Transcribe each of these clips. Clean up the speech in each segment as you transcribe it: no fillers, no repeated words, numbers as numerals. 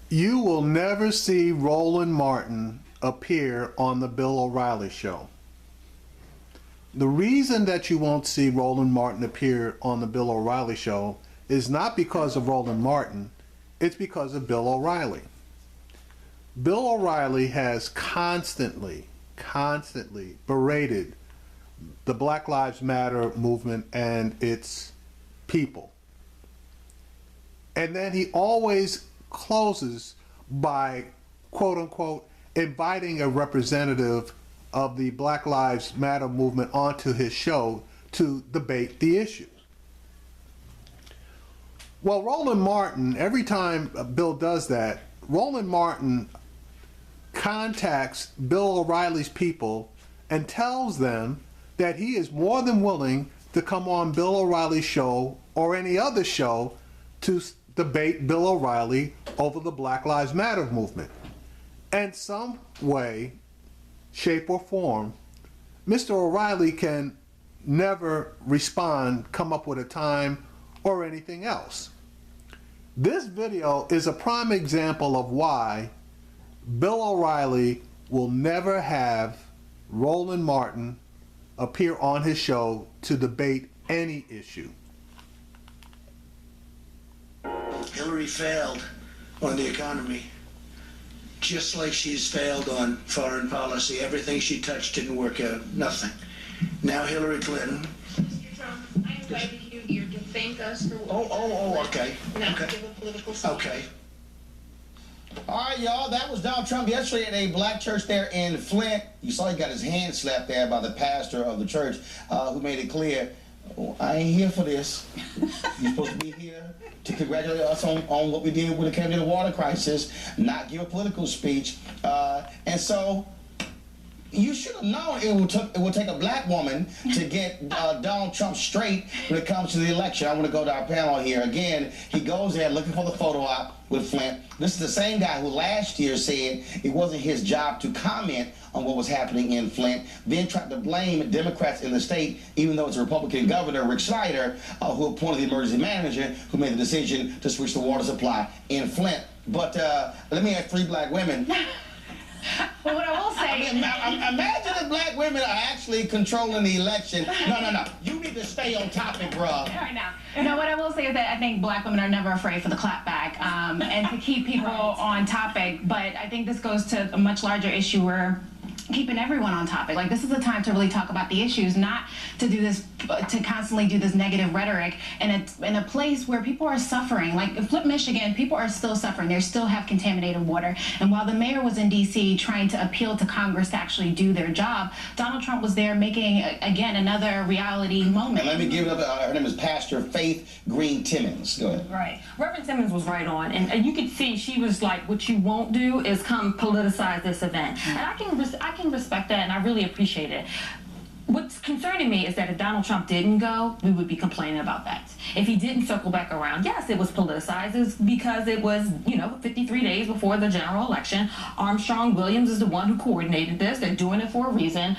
You will never see Roland Martin appear on the Bill O'Reilly show. The reason that you won't see Roland Martin appear on the Bill O'Reilly show is not because of Roland Martin, it's because of Bill O'Reilly. Bill O'Reilly has constantly berated the Black Lives Matter movement and its people. And then he always closes by, quote unquote, inviting a representative of the Black Lives Matter movement onto his show to debate the issue. Well, Roland Martin, every time Bill does that, Roland Martin contacts Bill O'Reilly's people and tells them that he is more than willing to come on Bill O'Reilly's show or any other show to debate Bill O'Reilly over the Black Lives Matter movement. And some way, shape, or form, Mr. O'Reilly can never respond, come up with a time, or anything else. This video is a prime example of why Bill O'Reilly will never have Roland Martin appear on his show to debate any issue. Hillary failed on the economy, just like she's failed on foreign policy. Everything she touched didn't work out, nothing. Now Hillary Clinton. Mr. Trump, I invited you here to thank us for what Okay. Not Okay. give a political speech. Okay. All right, y'all, that was Donald Trump yesterday at a black church there in Flint. You saw he got his hand slapped there by the pastor of the church who made it clear, oh, I ain't here for this. You're supposed to be here to congratulate us on what we did when it came to the water crisis, not give a political speech. And so you should have known it would take a black woman to get Donald Trump straight when it comes to the election. I want to go to our panel here. Again, he goes there looking for the photo op with Flint. This is the same guy who last year said it wasn't his job to comment on what was happening in Flint, then tried to blame Democrats in the state, even though it's a Republican governor, Rick Snyder, who appointed the emergency manager, who made the decision to switch the water supply in Flint. But let me ask three black women. But what I will say... Imagine if black women are actually controlling the election. No. You need to stay on topic, bro. All right, now. No, what I will say is that I think black women are never afraid for the clapback and to keep people on topic. But I think this goes to a much larger issue where keeping everyone on topic. Like, this is a time to really talk about the issues, not to do this, to constantly do this negative rhetoric in a place where people are suffering. Like in Flint, Michigan, people are still suffering. They still have contaminated water. And while the mayor was in D.C. trying to appeal to Congress to actually do their job, Donald Trump was there making, again, another reality moment. And let me give it up. Her name is Pastor Faith Green Timmons. Go ahead. Right. Reverend Timmons was right on. And you could see she was like, what you won't do is come politicize this event. And I can respect that, and I really appreciate it. What's concerning me is that if Donald Trump didn't go, we would be complaining about that. If he didn't circle back around, yes, it was politicized. It's because it was, 53 days before the general election. Armstrong Williams is the one who coordinated this. They're doing it for a reason.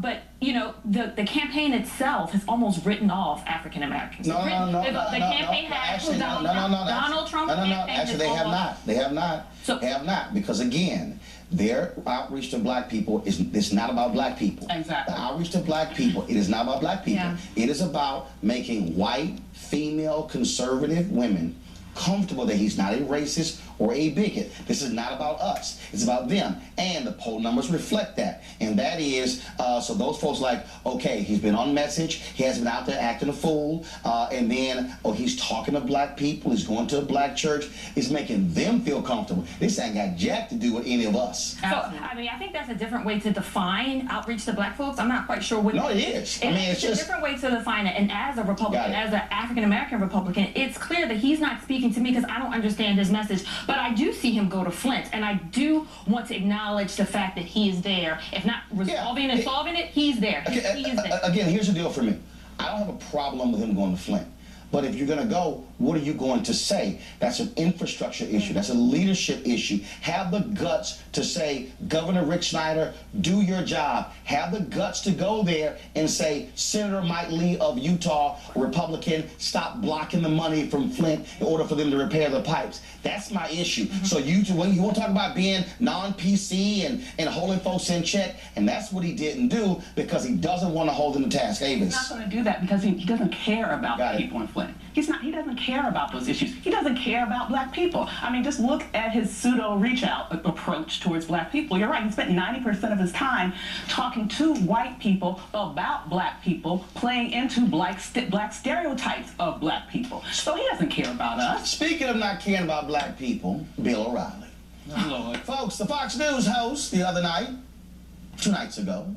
But the campaign itself has almost written off African Americans. No. The campaign has Donald Trump. Actually, they have not. They have not. They have not, because again, their outreach to black people it's not about black people. Exactly. The outreach to black people, it is not about black people. Yeah. It is about making white, female, conservative women comfortable that he's not a racist or a bigot. This is not about us. It's about them. And the poll numbers reflect that. And that is, so those folks like, okay, he's been on message. He hasn't been out there acting a fool. And then, he's talking to black people. He's going to a black church. He's making them feel comfortable. This ain't got jack to do with any of us. So, I think that's a different way to define outreach to black folks. I'm not quite sure what... No, it is. It's just a different way to define it. And as a Republican, as an African-American Republican, it's clear that he's not speaking to me because I don't understand his message. But I do see him go to Flint, and I do want to acknowledge the fact that he is there. If not resolving and solving it, he's there. He is there. Again, here's the deal for me. I don't have a problem with him going to Flint. But if you're going to go, what are you going to say? That's an infrastructure issue. That's a leadership issue. Have the guts to say, Governor Rick Snyder, do your job. Have the guts to go there and say, Senator Mike Lee of Utah, Republican, stop blocking the money from Flint in order for them to repair the pipes. That's my issue. So when you want to talk about being non-PC and holding folks in check, and that's what he didn't do because he doesn't want to hold them to task. Avis. He's not going to do that because he doesn't care about the people in Flint. He doesn't care about those issues. He doesn't care about black people. I mean, just look at his pseudo reach out approach towards black people. You're right. He spent 90% of his time talking to white people about black people, playing into black stereotypes of black people. So he doesn't care about us. Speaking of not caring about black people, Bill O'Reilly. Oh, Lord. Folks, the Fox News host the other night, 2 nights ago,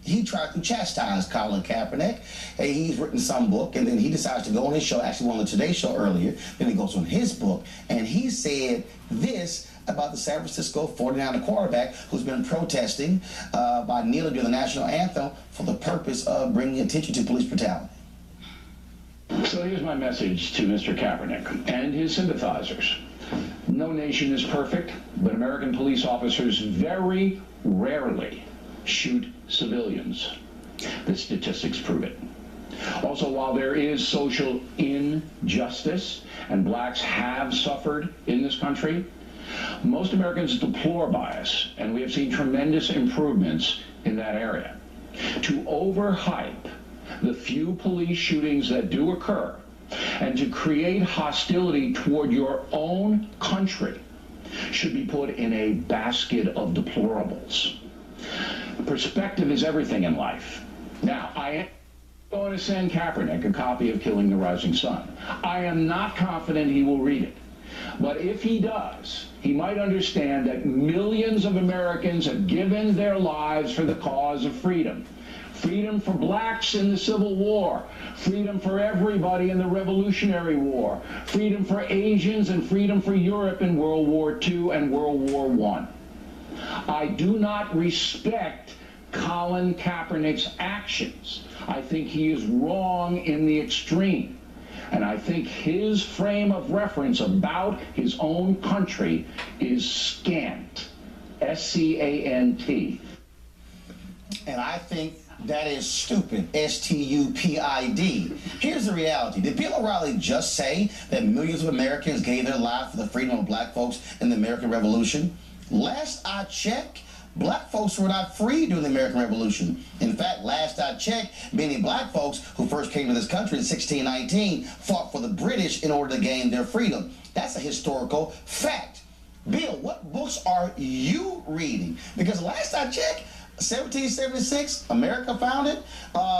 he tried to chastise Colin Kaepernick. Hey, he's written some book, and then he decides to go on his show, actually on the Today Show earlier, then he goes on his book, and he said this about the San Francisco 49er quarterback who's been protesting by kneeling during the national anthem for the purpose of bringing attention to police brutality. So here's my message to Mr. Kaepernick and his sympathizers. No nation is perfect, but American police officers very rarely shoot civilians. The statistics prove it. Also, while there is social injustice and blacks have suffered in this country, most Americans deplore bias, and we have seen tremendous improvements in that area. To overhype the few police shootings that do occur and to create hostility toward your own country should be put in a basket of deplorables. Perspective is everything in life. Now, I am going to send Kaepernick a copy of Killing the Rising Sun. I am not confident he will read it. But if he does, he might understand that millions of Americans have given their lives for the cause of freedom. Freedom for blacks in the Civil War, freedom for everybody in the Revolutionary War, freedom for Asians, and freedom for Europe in World War II and World War I. I do not respect Colin Kaepernick's actions. I think he is wrong in the extreme. And I think his frame of reference about his own country is scant. S-C-A-N-T. And I think that is stupid. S-T-U-P-I-D. Here's the reality. Did Bill O'Reilly just say that millions of Americans gave their lives for the freedom of black folks in the American Revolution? Last I checked, black folks were not free during the American Revolution. In fact, last I checked, many black folks who first came to this country in 1619 fought for the British in order to gain their freedom. That's a historical fact. Bill, what books are you reading? Because last I checked, 1776, America founded.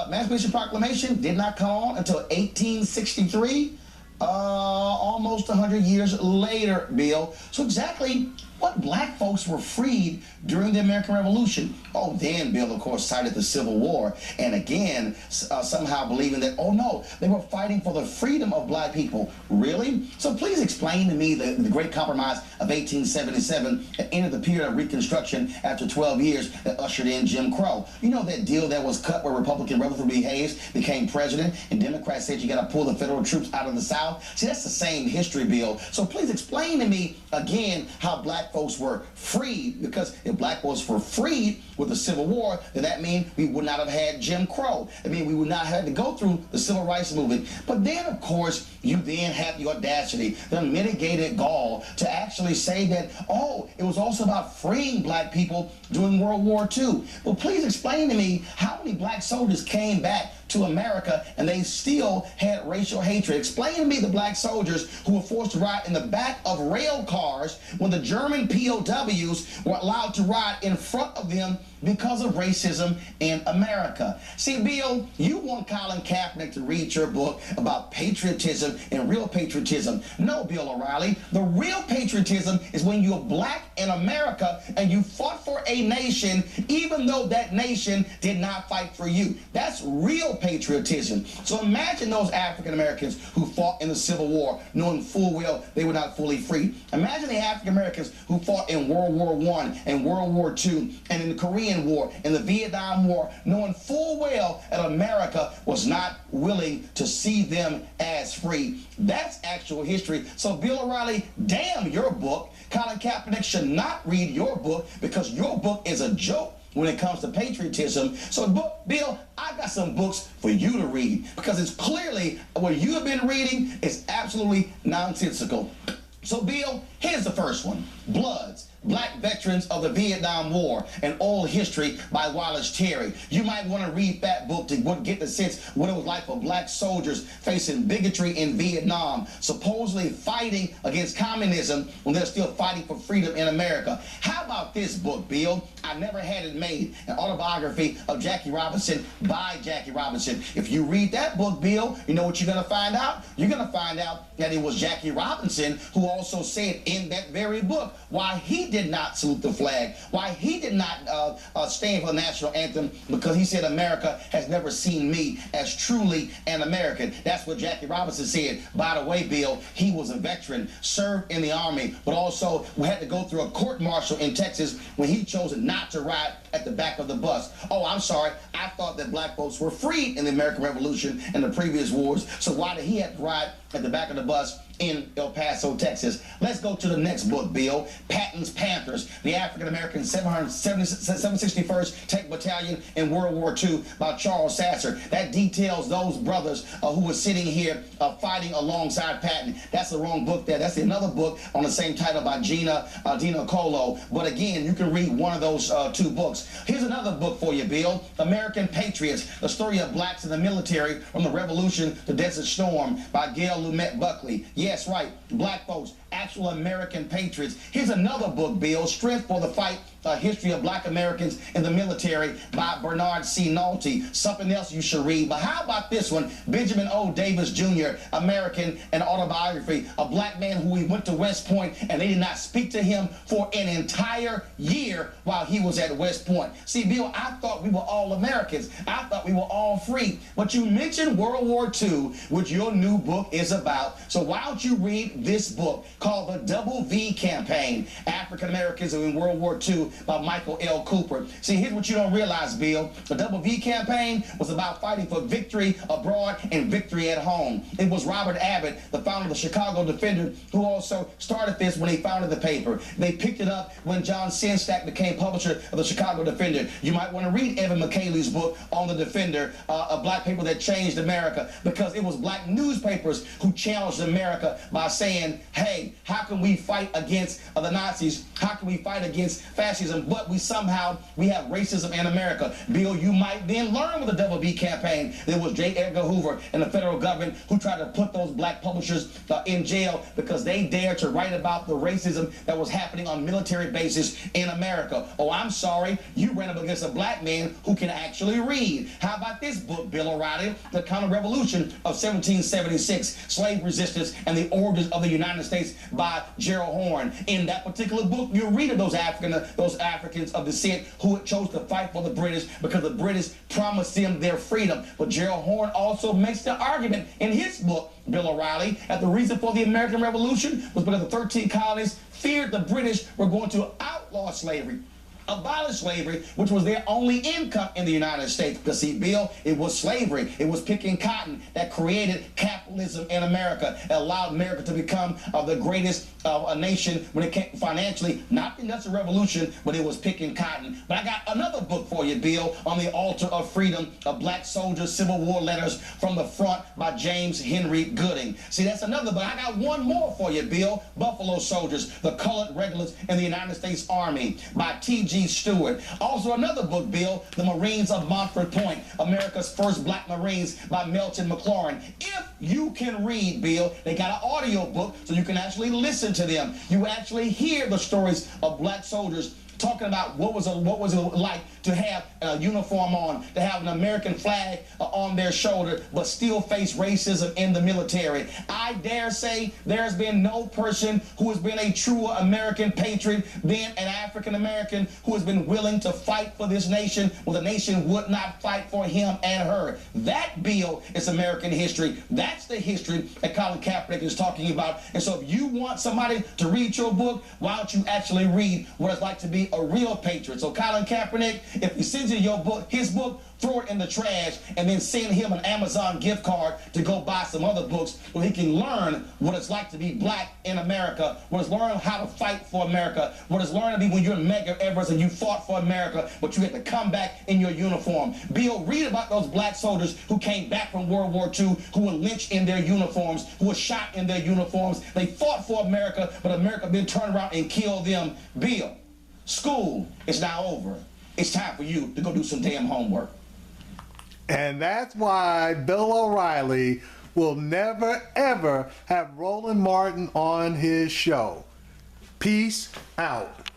Emancipation Proclamation did not come on until 1863. Almost 100 years later, Bill. So exactly what black folks were freed during the American Revolution? Oh, then Bill, of course, cited the Civil War, and again, somehow believing that, oh no, they were fighting for the freedom of black people. Really? So please explain to me the Great Compromise of 1877 that ended the period of Reconstruction after 12 years that ushered in Jim Crow. You know that deal that was cut where Republican Rutherford B. Hayes became president, and Democrats said you got to pull the federal troops out of the South? See, that's the same history, Bill. So please explain to me again how black folks were freed, because if black folks were freed with the Civil War, then that means we would not have had Jim Crow. I mean, we would not have had to go through the Civil Rights Movement. But then, of course, you then have the audacity, the unmitigated gall to actually say that, oh, it was also about freeing black people during World War II. Well, please explain to me how many black soldiers came back to America and they still had racial hatred. Explain to me the black soldiers who were forced to ride in the back of rail cars when the German POWs were allowed to ride in front of them because of racism in America. See, Bill, you want Colin Kaepernick to read your book about patriotism and real patriotism. No, Bill O'Reilly, the real patriotism is when you're black in America and you fought for a nation even though that nation did not fight for you. That's real patriotism. So imagine those African Americans who fought in the Civil War knowing full well they were not fully free. Imagine the African Americans who fought in World War I and World War II and in the Korean Korean War and the Vietnam War, knowing full well that America was not willing to see them as free. That's actual history. So Bill O'Reilly, damn your book. Colin Kaepernick should not read your book because your book is a joke when it comes to patriotism. So Bill, I got some books for you to read because it's clearly what you have been reading is absolutely nonsensical. So Bill, here's the first one. Bloods, Black Veterans of the Vietnam War, An Old History by Wallace Terry. You might want to read that book to get the sense what it was like for black soldiers facing bigotry in Vietnam, supposedly fighting against communism when they're still fighting for freedom in America. How about this book, Bill? I Never Had It Made, an autobiography of Jackie Robinson by Jackie Robinson. If you read that book, Bill, you know what you're going to find out? You're going to find out that it was Jackie Robinson who also said in that very book why he did not salute the flag, why he did not stand for the national anthem, because he said America has never seen me as truly an American. That's what Jackie Robinson said. By the way, Bill, he was a veteran, served in the Army, but also we had to go through a court-martial in Texas when he chose not to ride at the back of the bus. Oh, I'm sorry. I thought that black folks were freed in the American Revolution and the previous wars, so why did he have to ride at the back of the bus in El Paso, Texas? Let's go to the next book, Bill. Patton's Panthers, the African-American 761st Tank Battalion in World War II by Charles Sasser. That details those brothers who were sitting here fighting alongside Patton. That's the wrong book there. That's another book on the same title by Dina Colo. But again, you can read one of those two books. Here's another book for you, Bill. American Patriots, the story of blacks in the military from the Revolution to Desert Storm by Gail Lumet Buckley. Yes, right, black folks, actual American patriots. Here's another book, Bill, Strength for the Fight, A History of Black Americans in the Military by Bernard C. Nolte. Something else you should read. But how about this one? Benjamin O. Davis Jr., American, an autobiography, a black man who went to West Point and they did not speak to him for an entire year while he was at West Point. See, Bill, I thought we were all Americans. I thought we were all free. But you mentioned World War II, which your new book is about. So why don't you read this book called The Double V Campaign, African Americans in World War II by Michael L. Cooper. See, here's what you don't realize, Bill. The Double V Campaign was about fighting for victory abroad and victory at home. It was Robert Abbott, the founder of the Chicago Defender, who also started this when he founded the paper. They picked it up when John Sinstack became publisher of the Chicago Defender. You might want to read Evan McKaylee's book on the Defender, a black paper that changed America, because it was black newspapers who challenged America by saying, hey, how can we fight against the Nazis? How can we fight against fascism? But we have racism in America. Bill, you might then learn with the Double V Campaign. There was J. Edgar Hoover and the federal government who tried to put those black publishers in jail because they dared to write about the racism that was happening on military bases in America. Oh, I'm sorry, you ran up against a black man who can actually read. How about this book, Bill O'Reilly? The Counter-Revolution of 1776, Slave Resistance and the Origins of the United States by Gerald Horne. In that particular book, you read of those Africans of descent who chose to fight for the British because the British promised them their freedom. But Gerald Horne also makes the argument in his book, Bill O'Reilly, that the reason for the American Revolution was because the 13 colonies feared the British were going to outlaw slavery, abolish slavery, which was their only income in the United States. Because see, Bill, it was slavery, it was picking cotton that created capitalism in America. It allowed America to become the greatest nation when it came financially, not the Industrial Revolution, but it was picking cotton. But I got another book for you, Bill, on the altar of freedom, of black soldiers' Civil War letters from the front by James Henry Gooding. See, that's another, but I got one more for you, Bill. Buffalo Soldiers, the Colored Regulars in the United States Army by T.G. Stewart. Also another book, Bill, The Marines of Montford Point, America's First Black Marines by Melton McLaurin. If you can read, Bill, they got an audio book so you can actually listen to them. You actually hear the stories of black soldiers talking about what was it like to have a uniform on, to have an American flag on their shoulder, but still face racism in the military. I dare say there's been no person who has been a true American patriot, been an African American who has been willing to fight for this nation when the nation would not fight for him and her. That, Bill, is American history. That's the history that Colin Kaepernick is talking about. And so if you want somebody to read your book, why don't you actually read what it's like to be a real patriot. So Colin Kaepernick, if he sends you his book, throw it in the trash, and then send him an Amazon gift card to go buy some other books where he can learn what it's like to be black in America, what it's learn how to fight for America, what it's learn to be when you're Medgar Evers and you fought for America, but you had to come back in your uniform. Bill, read about those black soldiers who came back from World War II, who were lynched in their uniforms, who were shot in their uniforms. They fought for America, but America then turned around and killed them. Bill, school is now over. It's time for you to go do some damn homework. And that's why Bill O'Reilly will never, ever have Roland Martin on his show. Peace out.